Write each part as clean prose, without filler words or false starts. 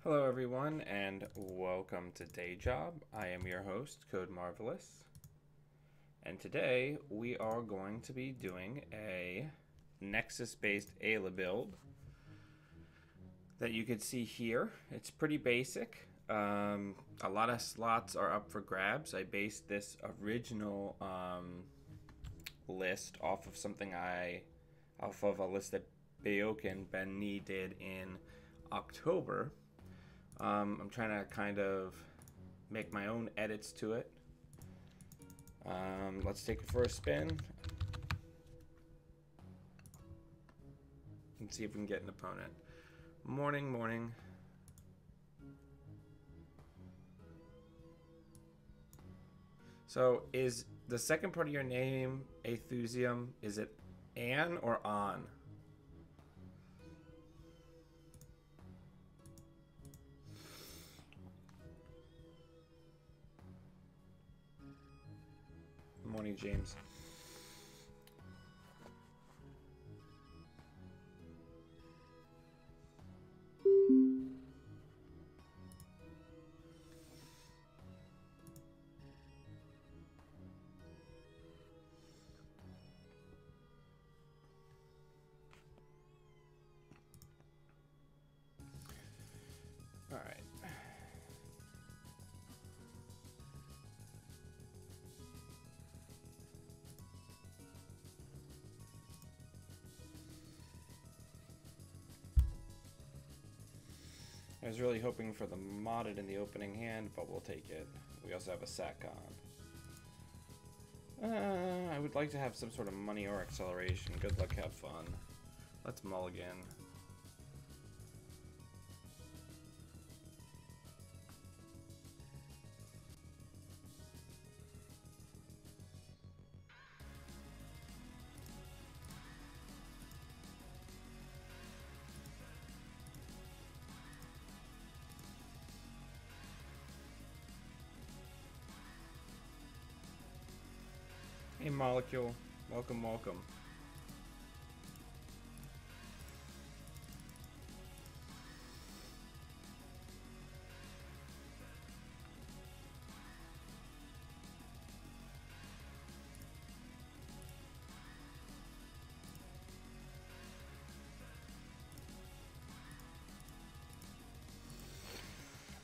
Hello everyone and welcome to Day Job. I am your host, Code Marvelous. And today we are going to be doing a Nexus based Ayla build that you can see here. It's pretty basic. A lot of slots are up for grabs. I based this original list off of a list that Bayokin Ben Nee did in October. I'm trying to kind of make my own edits to it. Let's take it for a spin and see if we can get an opponent. Morning. So is the second part of your name Aethusium? Is it An or On? Morning, James. All right. I was really hoping for the modded in the opening hand, but we'll take it. We also have a sack on. I would like to have some sort of money or acceleration. Good luck, have fun. Let's mulligan. Hey, Molecule. Welcome.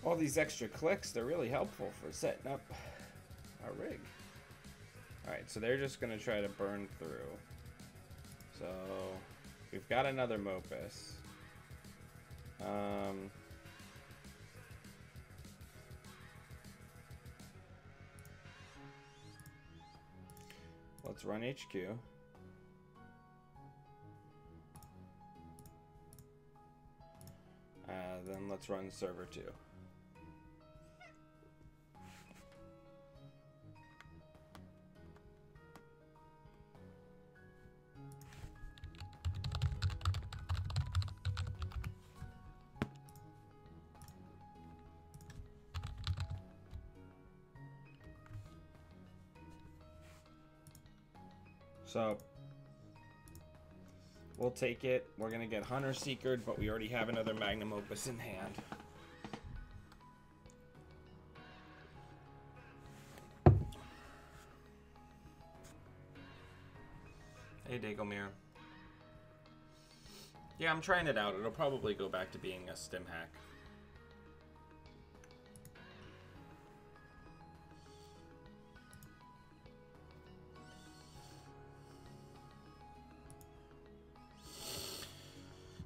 All these extra clicks, they're really helpful for setting up our rig. Alright, so they're just going to try to burn through. So, we've got another Mopus. Let's run HQ. Then let's run server 2. So, we'll take it. We're going to get Hunter Seekered, but we already have another Magnum Opus in hand. Hey, Dagomir. Yeah, I'm trying it out. It'll probably go back to being a stim hack.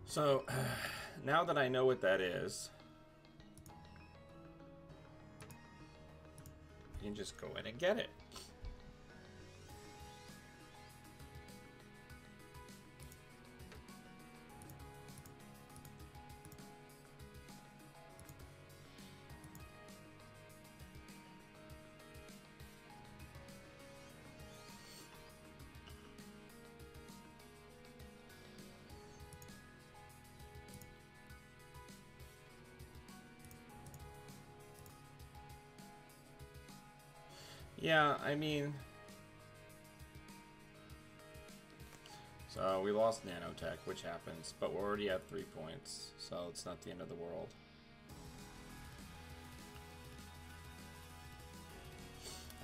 So, now that I know what that is, you can just go in and get it. Yeah, I mean... So we lost nanotech, which happens, but we're already at 3 points, so it's not the end of the world.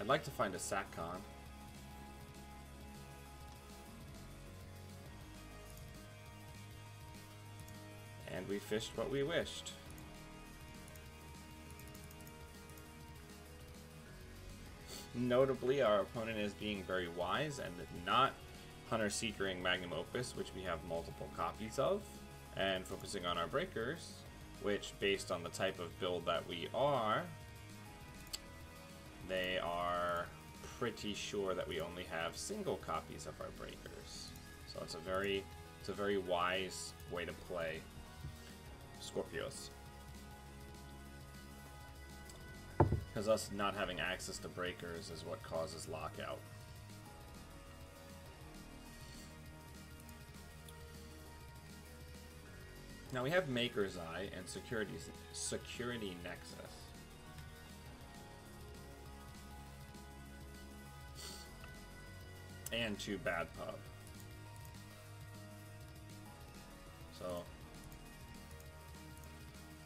I'd like to find a SATCON. And we fished what we wished. Notably, our opponent is being very wise and not Hunter-Seekering Magnum Opus, which we have multiple copies of, and focusing on our breakers, which, based on the type of build that we are, they are pretty sure that we only have single copies of our breakers. So it's a very wise way to play Scorpios. Because us not having access to breakers is what causes lockout. Now we have Maker's Eye and Security Nexus. And 2 Bad Pub. So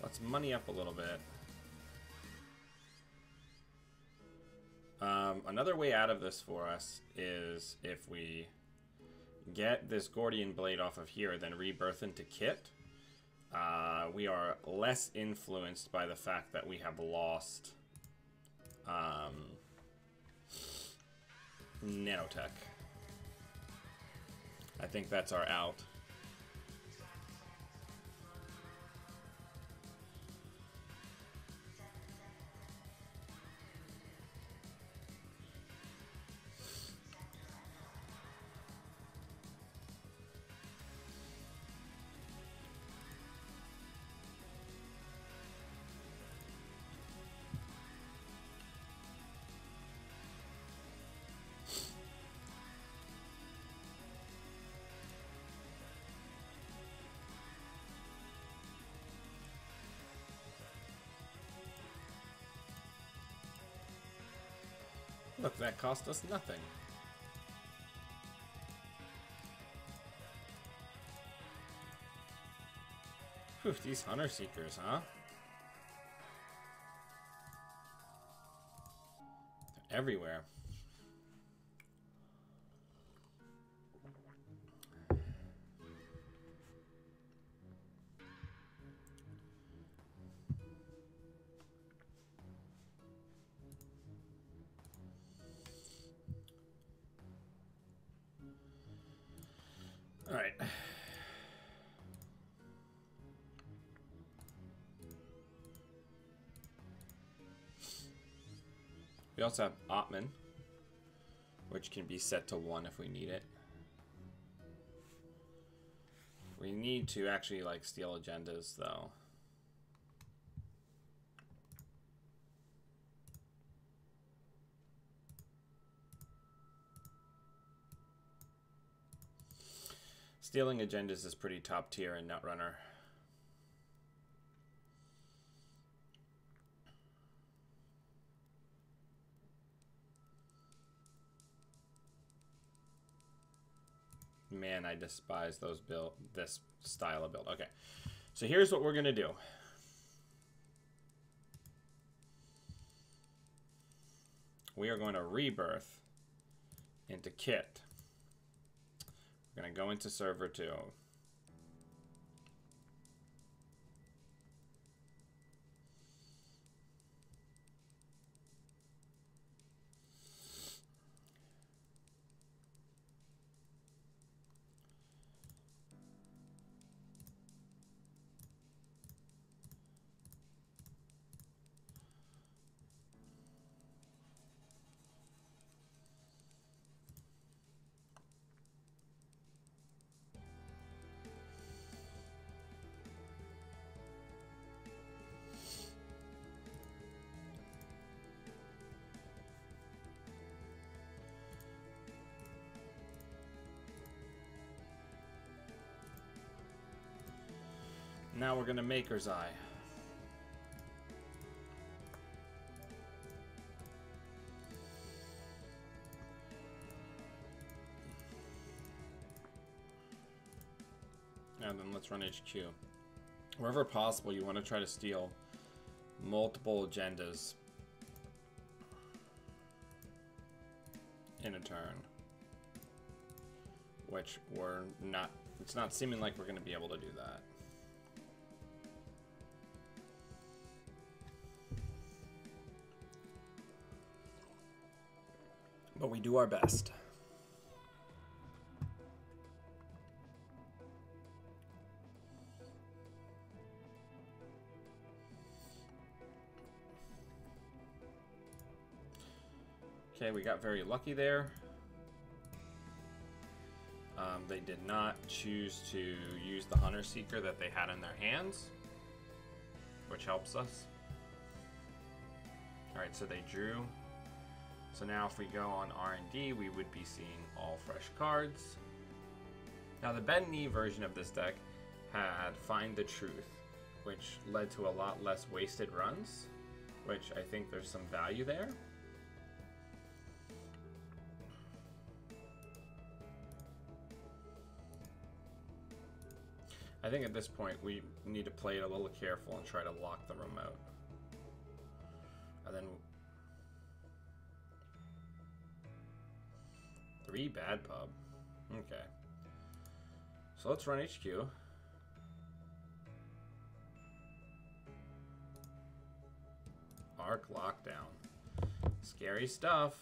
let's money up a little bit. Another way out of this for us is if we get this Gordian Blade off of here, then rebirth into Kit. We are less influenced by the fact that we have lost Nanotech. I think that's our out. Look, that cost us nothing. Whew, these Hunter Seekers, huh? They're everywhere. All right. We also have Ottman, which can be set to 1 if we need it. We need to actually like steal agendas though. Stealing agendas is pretty top tier in Netrunner. Man, I despise those this style of build. Okay, so here's what we're gonna do. We are going to rebirth into Kit. We're going to go into server 2. Now we're going to Maker's Eye. And then let's run HQ. Wherever possible, you want to try to steal multiple agendas. in a turn. Which we're not, it's not seeming like we're going to be able to do that. But we do our best. Okay, we got very lucky there. They did not choose to use the Hunter Seeker that they had in their hands, which helps us. Alright, so they drew. So now if we go on R&D, we would be seeing all fresh cards. Now the Ben Knee version of this deck had Find the Truth, which led to a lot less wasted runs, which I think there's some value there. I think at this point we need to play it a little careful and try to lock the remote. And then 3 bad pub. Okay. So let's run HQ. Arc Lockdown. Scary stuff.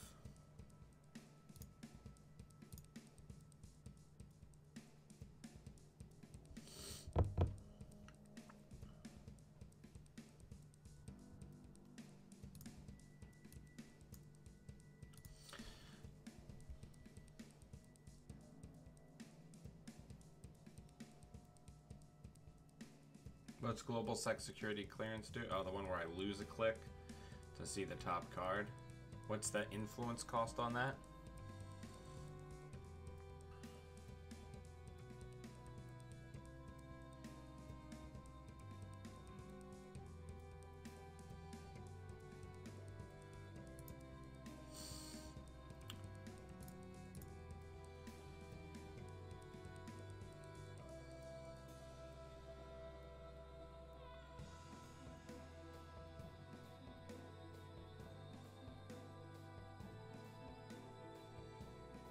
What's Global Sex Security Clearance do? Oh, the one where I lose a click to see the top card. What's the influence cost on that?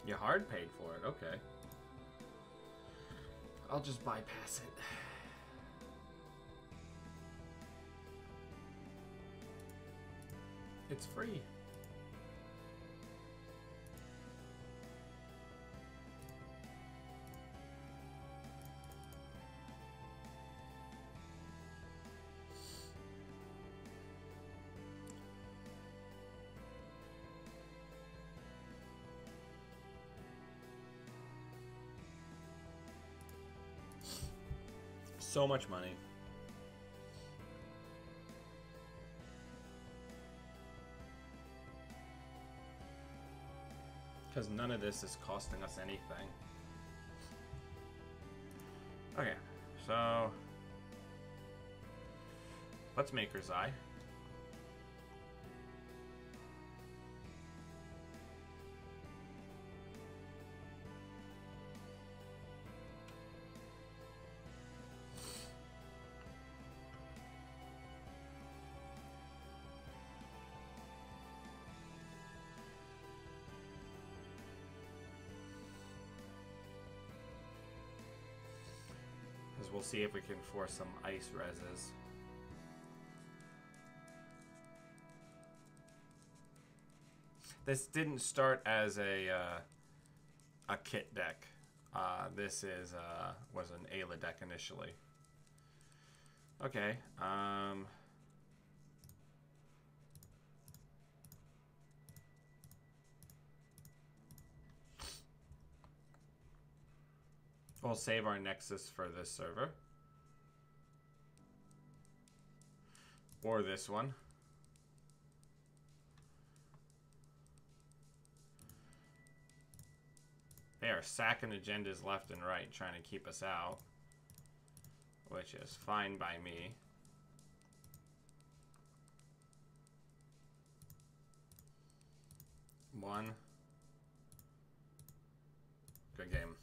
You hard paid for it, okay. I'll just bypass it. It's free. So much money. Because none of this is costing us anything. Okay, so let's Maker's Eye. We'll see if we can force some ice reses. This didn't start as a kit deck. This is was an Ayla deck initially. Okay. We'll save our Nexus for this server. Or this one. They are sacking agendas left and right trying to keep us out, which is fine by me. One. Good game.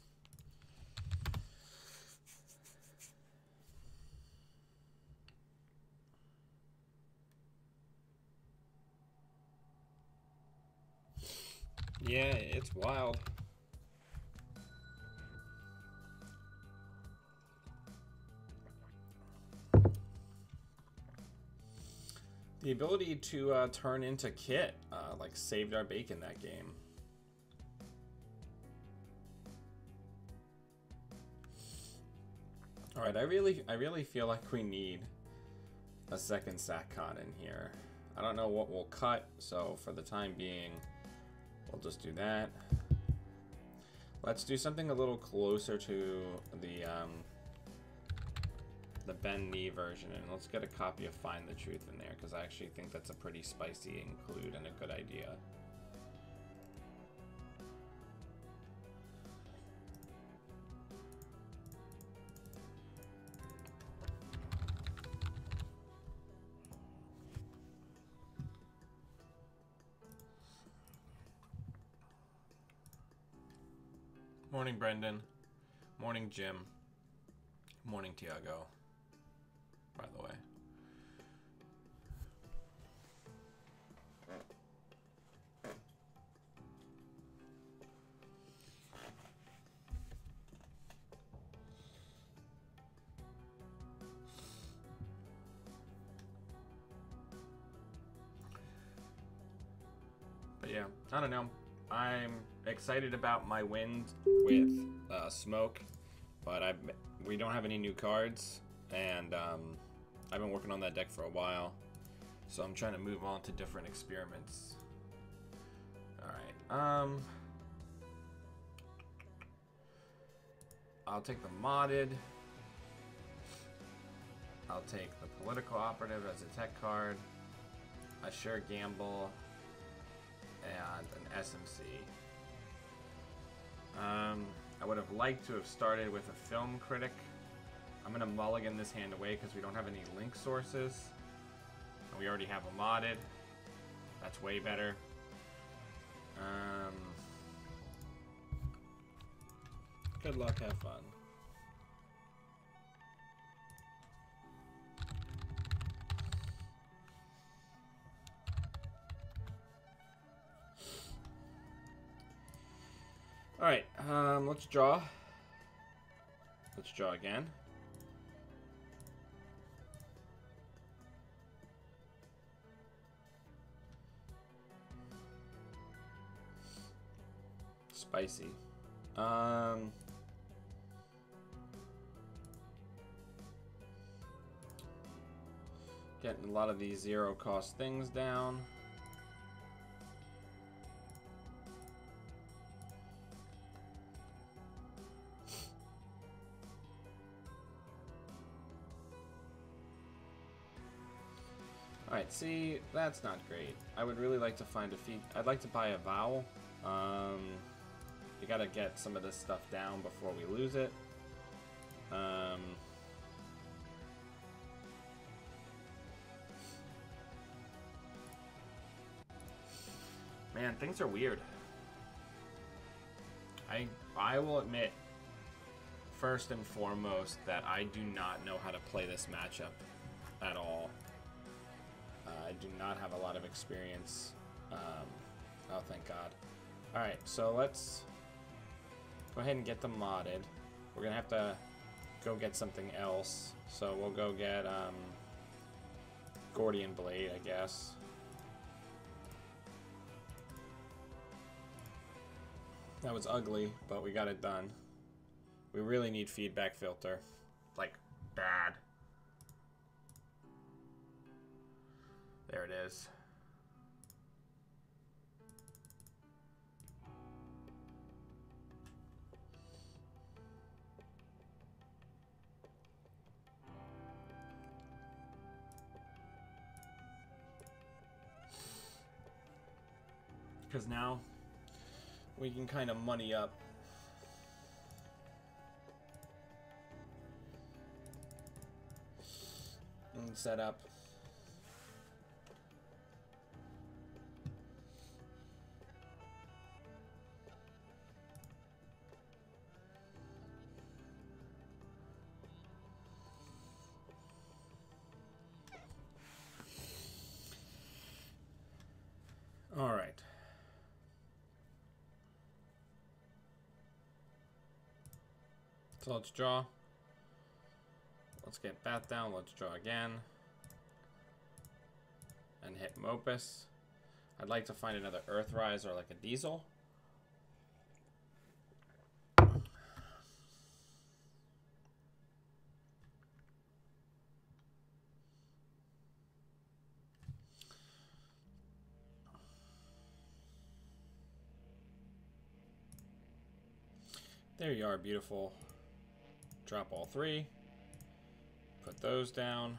Yeah, it's wild. The ability to turn into Kit, like, saved our bacon that game. All right, I really feel like we need a second SACCON in here. I don't know what we'll cut, so for the time being, we'll just do that. Let's do something a little closer to the Ben Knee version, and let's get a copy of Find the Truth in there, because I actually think that's a pretty spicy include and a good idea. Morning, Brendan. Morning, Jim. Morning, Tiago. By the way. But yeah, I don't know. I'm excited about my win with Smoke, but we don't have any new cards, and I've been working on that deck for a while, so I'm trying to move on to different experiments. Alright, I'll take the modded. I'll take the political operative as a tech card, a sure gamble, and an SMC. I would have liked to have started with a film critic. I'm going to mulligan this hand away because we don't have any link sources. And we already have a modded. That's way better. Good luck, have fun. Alright, let's draw. Let's draw again. Spicy. Getting a lot of these zero cost things down. Alright, see, that's not great. I would really like to find a feed. I'd like to buy a vowel. You gotta get some of this stuff down before we lose it. Man, things are weird. I will admit, first and foremost, that I do not know how to play this matchup at all. I do not have a lot of experience. Oh, thank God. Alright, so let's go ahead and get them modded. We're gonna have to go get something else. So we'll go get Gordian Blade, I guess. That was ugly, but we got it done. We really need feedback filter. Like, bad. There it is. Because now we can kind of money up. And set up. All right. So let's draw. Let's get Bat down. Let's draw again. And hit Mopus. I'd like to find another Earthrise or like a Diesel. There you are, beautiful. Drop all three. Put those down.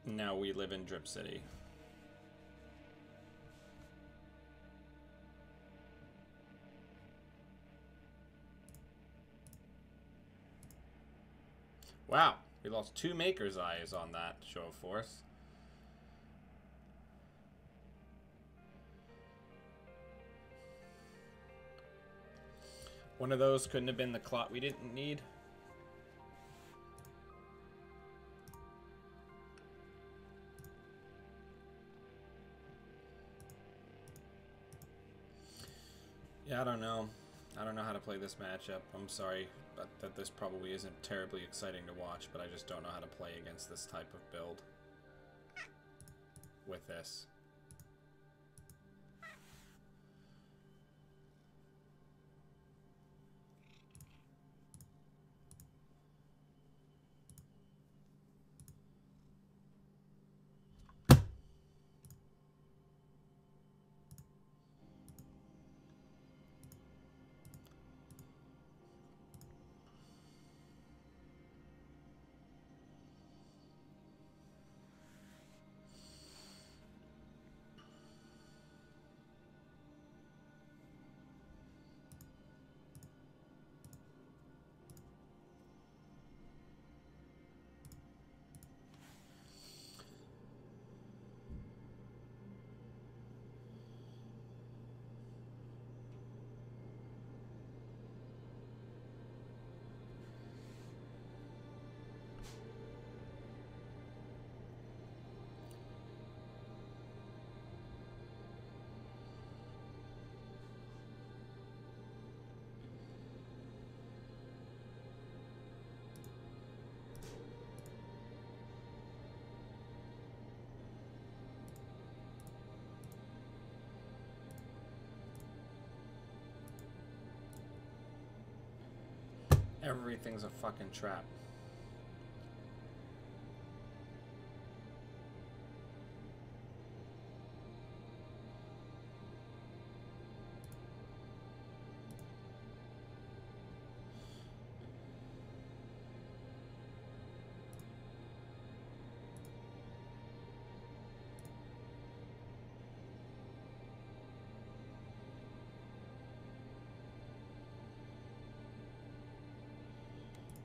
Now we live in Drip City. Wow, we lost 2 Maker's Eyes on that show of force. One of those couldn't have been the clot we didn't need. Yeah, I don't know. I don't know how to play this matchup. I'm sorry that this probably isn't terribly exciting to watch, but I just don't know how to play against this type of build with this. Everything's a fucking trap.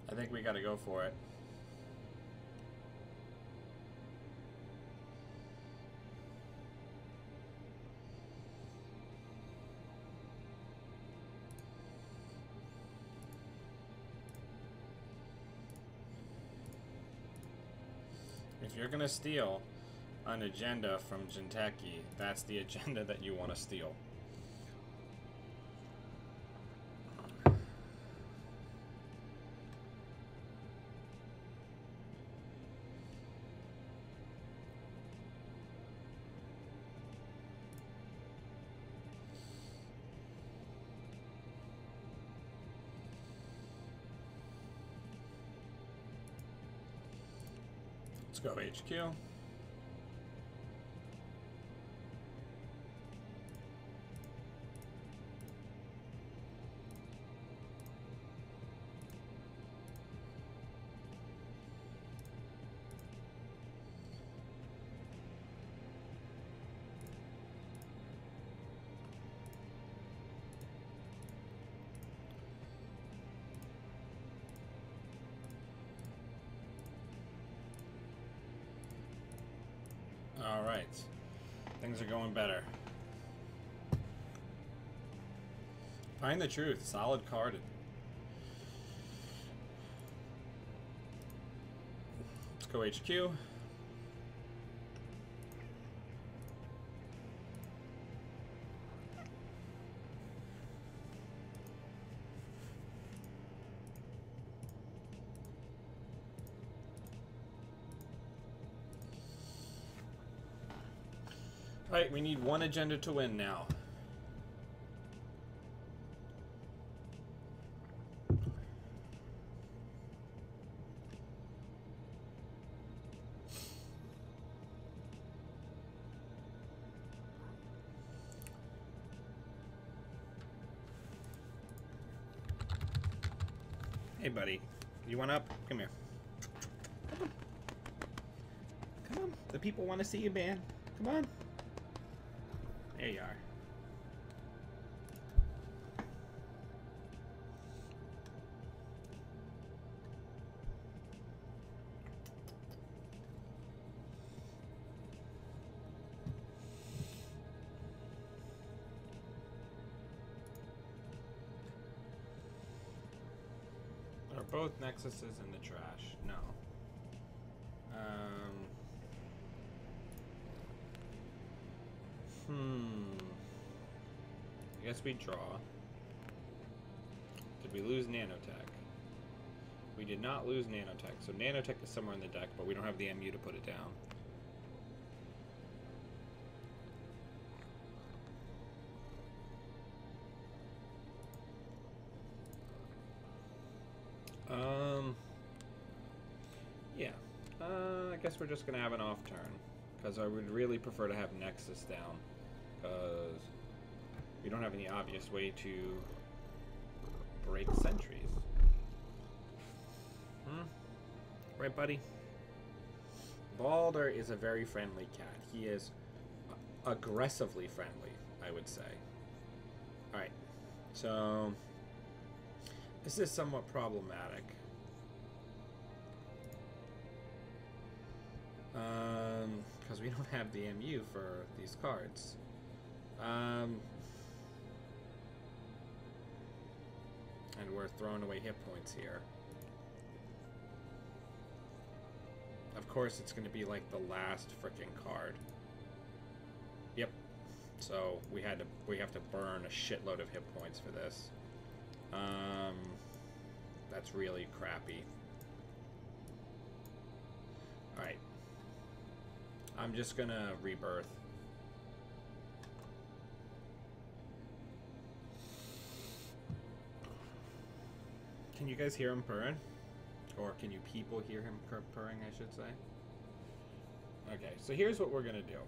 I think we gotta go for it. If you're gonna steal an agenda from Jinteki, that's the agenda that you want to steal. Let's go HQ. All right, things are going better. Find the Truth, solid carded. Let's go HQ. Alright, we need one agenda to win now. Hey, buddy. You want up? Come here. Come on. Come on. The people want to see you, man. Come on. There you are. Are both Nexuses in the trash? No. I guess we draw. Did we lose nanotech? We did not lose nanotech. So nanotech is somewhere in the deck, but we don't have the MU to put it down. Yeah. I guess we're just gonna have an off turn, because I would really prefer to have Nexus down, because we don't have any obvious way to break sentries. Right, buddy? Balder is a very friendly cat. He is aggressively friendly, I would say. Alright, so this is somewhat problematic. Because we don't have the MU for these cards. And we're throwing away hit points here. Of course, it's going to be like the last freaking card. Yep. So we have to burn a shitload of hit points for this. That's really crappy. All right. I'm just gonna rebirth. Can you guys hear him purring? Or can you people hear him purring, I should say? Okay, so here's what we're gonna do.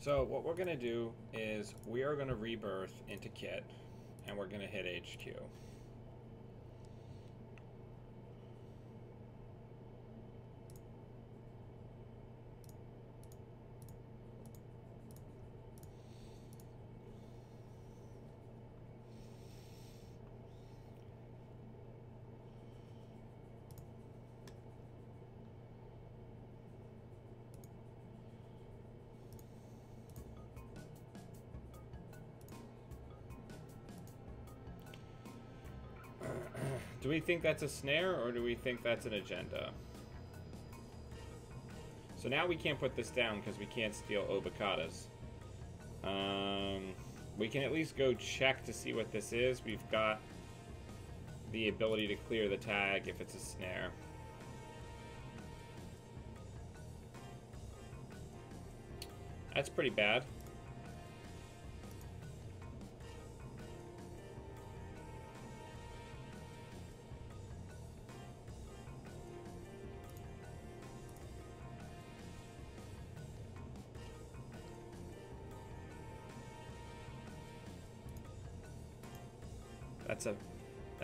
So what we're going to do is we are going to rebirth into Kit, and we're going to hit HQ. Do we think that's a snare, or do we think that's an agenda? So now we can't put this down because we can't steal Obacadas. We can at least go check to see what this is. We've got the ability to clear the tag if it's a snare. That's pretty bad.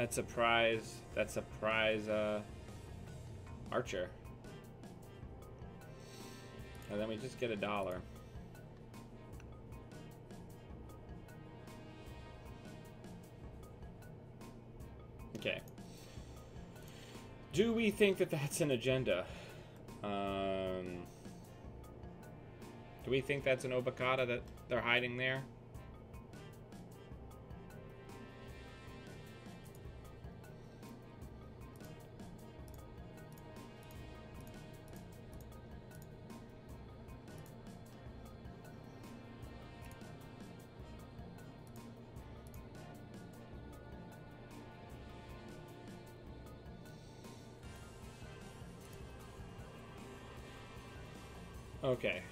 That's a prize archer. And then we just get $1. Okay. Do we think that that's an agenda? Do we think that's an Obacata that they're hiding there? Okay.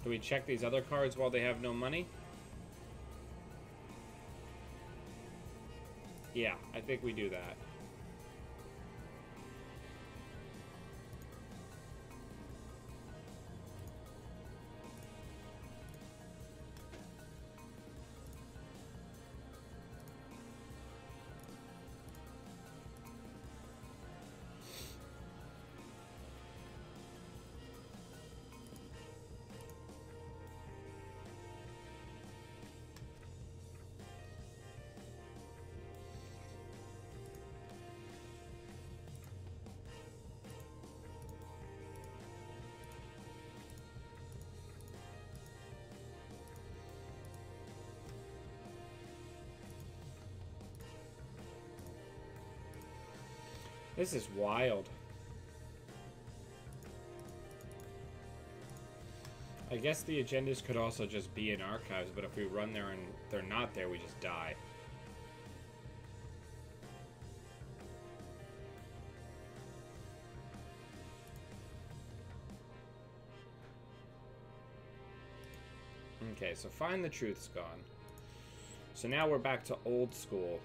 Do we check these other cards while they have no money? Yeah, I think we do that. This is wild. I guess the agendas could also just be in archives, but if we run there and they're not there, we just die. Okay, so Find the Truth's gone. So now we're back to old school.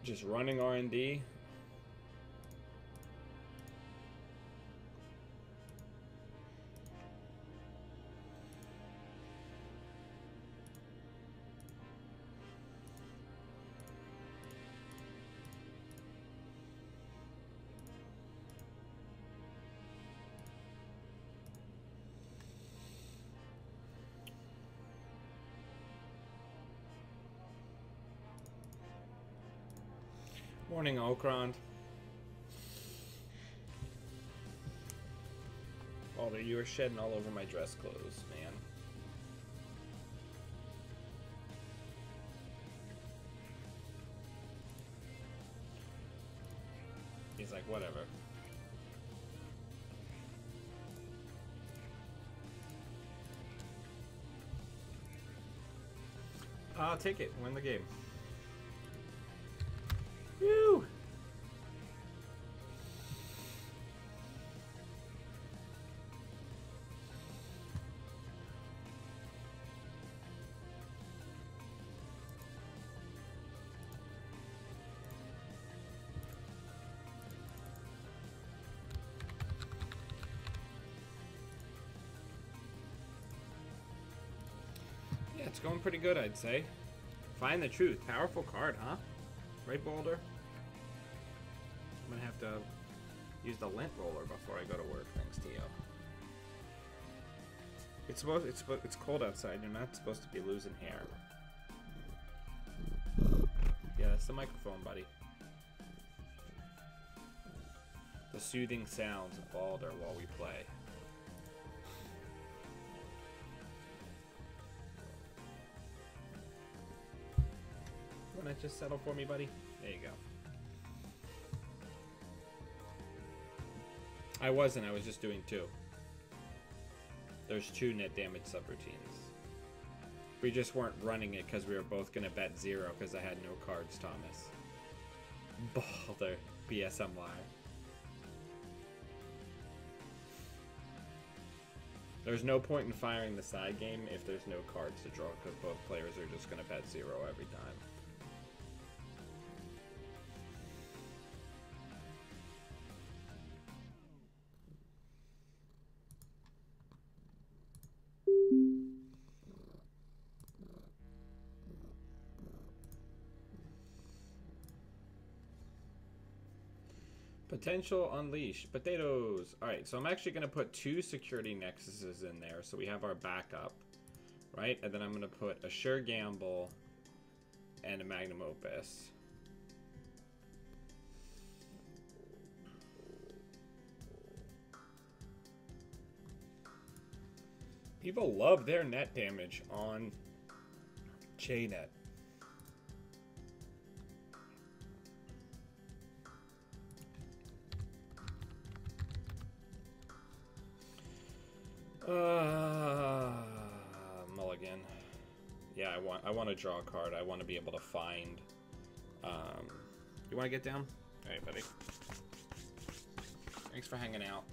Just running R&D. Morning, Okrond. Alder, you are shedding all over my dress clothes, man. He's like, whatever. I'll take it. Win the game. Woo! Yeah, it's going pretty good, I'd say. Find the Truth. Powerful card, huh? Right, Boulder? I'm gonna have to use the lint roller before I go to work, thanks to you. It's cold outside. You're not supposed to be losing hair. Yeah, that's the microphone, buddy. The soothing sounds of Balder while we play. Wanna just settle for me, buddy? There you go. I was just doing 2. There's 2 net damage subroutines. We just weren't running it because we were both gonna bet 0 because I had no cards, Thomas. Balder, BSMY. There's no point in firing the side game if there's no cards to draw because both players are just gonna bet 0 every time. Potential Unleashed. Potatoes. Alright, so I'm actually going to put 2 security nexuses in there so we have our backup. Right? And then I'm going to put a Sure Gamble and a Magnum Opus. People love their net damage on JNet. Mulligan. Yeah, Yeah, I want to draw a card. I want to be able to find. You want to get down? All right, buddy. Thanks for hanging out.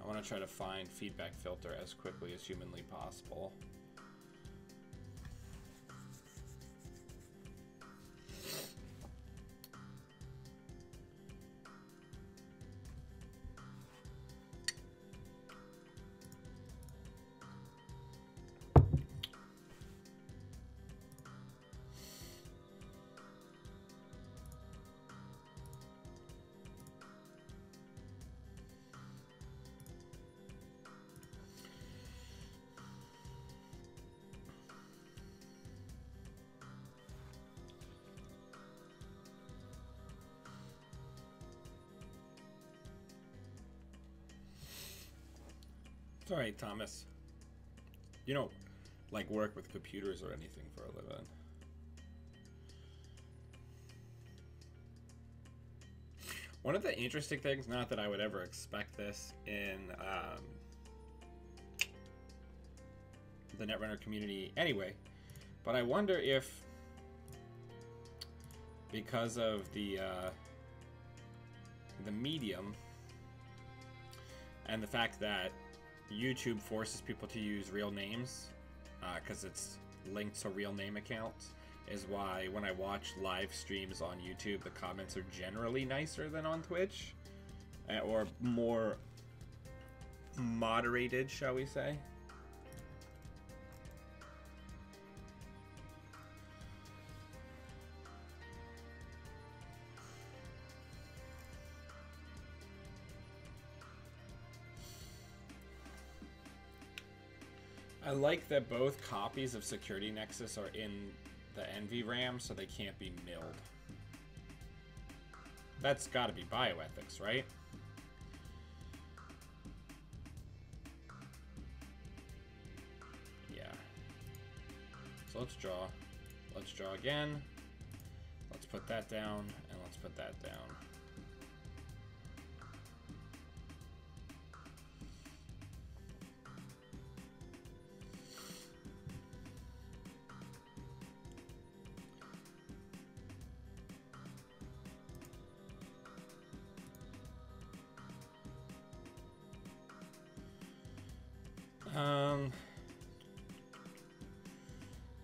I want to try to find feedback filter as quickly as humanly possible. It's all right, Thomas. You don't like work with computers or anything for a living. One of the interesting things, not that I would ever expect this in the Netrunner community anyway, but I wonder if because of the medium and the fact that YouTube forces people to use real names because it's linked to real name accounts, is why when I watch live streams on YouTube, the comments are generally nicer than on Twitch, or more moderated, shall we say. I like that both copies of Security Nexus are in the NVRAM, so they can't be milled. That's got to be bioethics, right? Yeah. So let's draw. Let's draw again. Let's put that down, and let's put that down.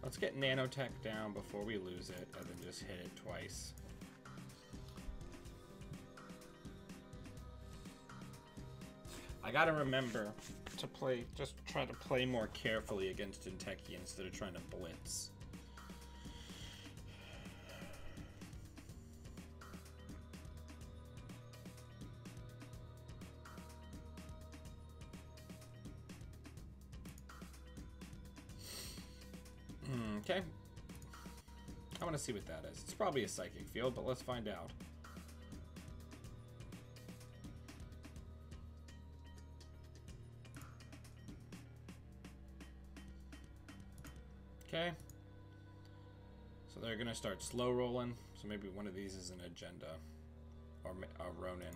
Let's get nanotech down before we lose it, and then just hit it twice. I gotta remember to play, just try to play more carefully against Inteki instead of trying to blitz. Okay. I want to see what that is. It's probably a psychic field, but let's find out. Okay. So they're going to start slow rolling. So maybe one of these is an agenda. Or a Ronin.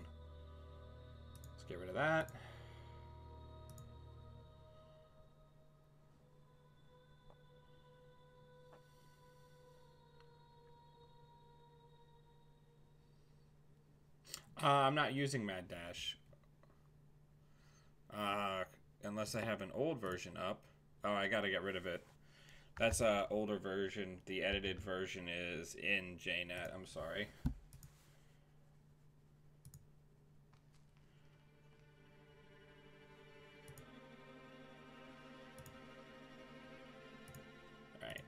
Let's get rid of that. I'm not using Mad Dash. Unless I have an old version up. Oh, I gotta get rid of it. That's an older version. The edited version is in JNet. I'm sorry. Alright.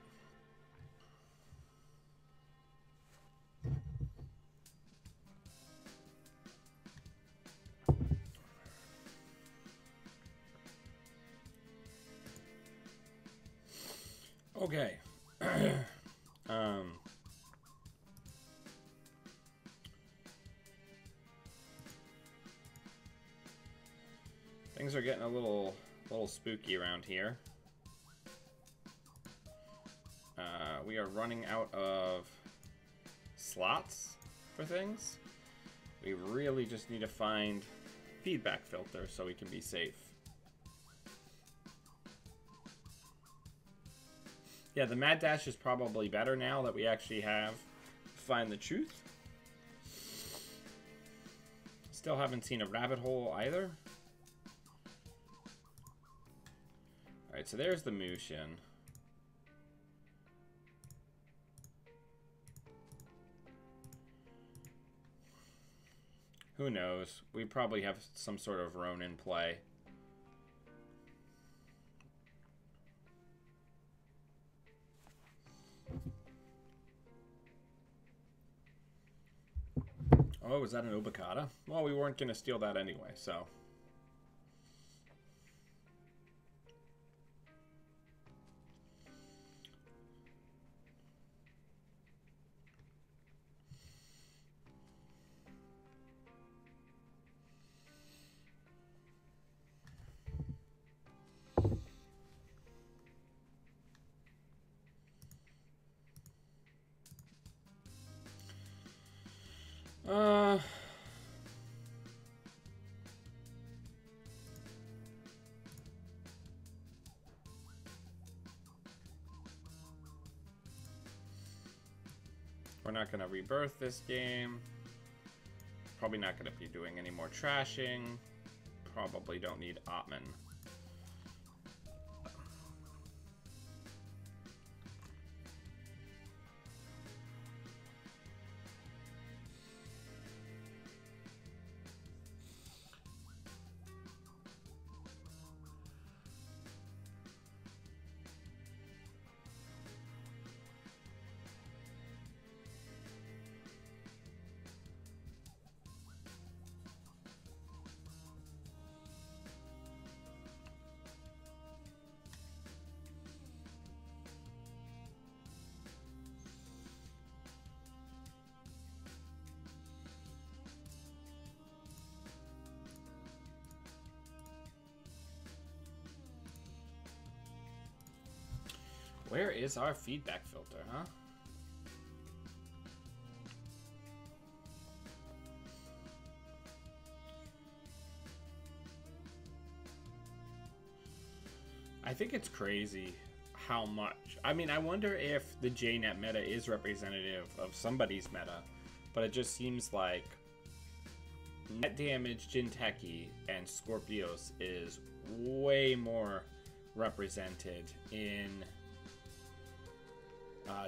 Okay. Things are getting a little spooky around here. We are running out of slots for things. We really just need to find feedback filter so we can be safe. Yeah, the Mad Dash is probably better now that we actually have Find the Truth. Still haven't seen a rabbit hole either. Alright, so there's the Mushin. Who knows? We probably have some sort of Ronin play. Oh, was that an Obakata? Well, we weren't going to steal that anyway, so... We're not going to rebirth this game. Probably not going to be doing any more trashing. Probably don't need Ottman. Where is our feedback filter, huh? I think it's crazy how much. I mean, I wonder if the JNet meta is representative of somebody's meta, but it just seems like net damage, Jinteki, and Scorpios is way more represented in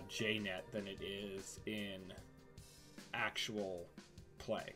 JNet than it is in actual play.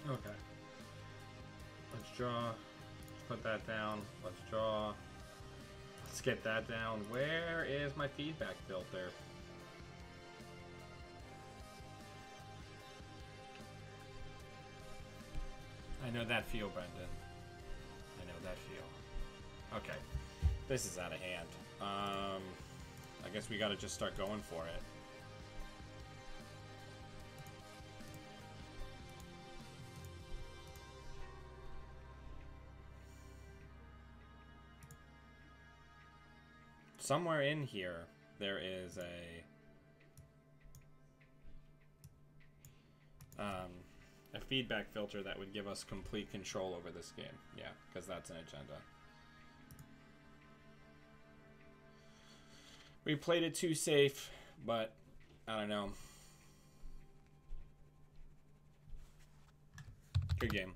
Okay. Let's draw. Let's put that down. Let's draw. Let's get that down. Where is my feedback filter? I know that feel, Brendan. I know that feel. Okay. This is out of hand. I guess we gotta just start going for it. Somewhere in here, there is a feedback filter that would give us complete control over this game. Yeah, because that's an agenda. We played it too safe, but I don't know. Good game.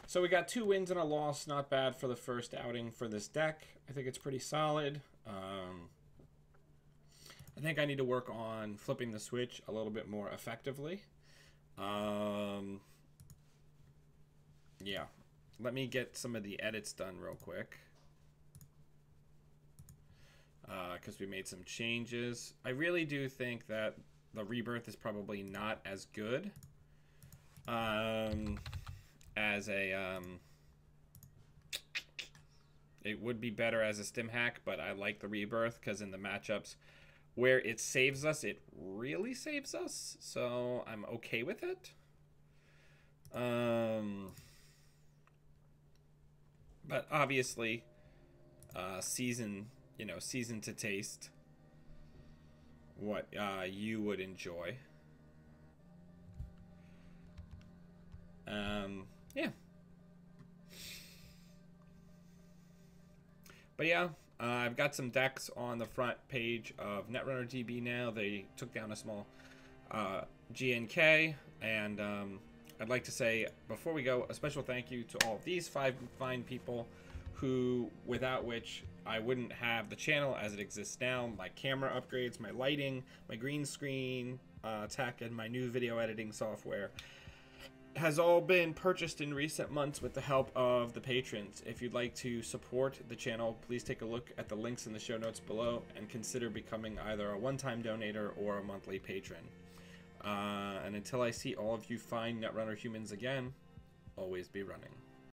So we got 2 wins and a loss. Not bad for the first outing for this deck. I think it's pretty solid. I think I need to work on flipping the switch a little bit more effectively. Yeah. Let me get some of the edits done real quick. Because we made some changes. I really do think that the Rebirth is probably not as good as a... it would be better as a stim hack, but I like the Rebirth because in the matchups where it saves us, it really saves us. So I'm okay with it. But obviously, season to taste what you would enjoy. Yeah. But yeah, I've got some decks on the front page of Netrunner DB now. They took down a small GNK, and I'd like to say, before we go, a special thank you to all of these 5 fine people who, without which I wouldn't have the channel as it exists now. My camera upgrades, my lighting, my green screen tech, and my new video editing software has all been purchased in recent months with the help of the patrons. If you'd like to support the channel, please take a look at the links in the show notes below and consider becoming either a one-time donator or a monthly patron. And until I see all of you fine Netrunner humans again, always be running.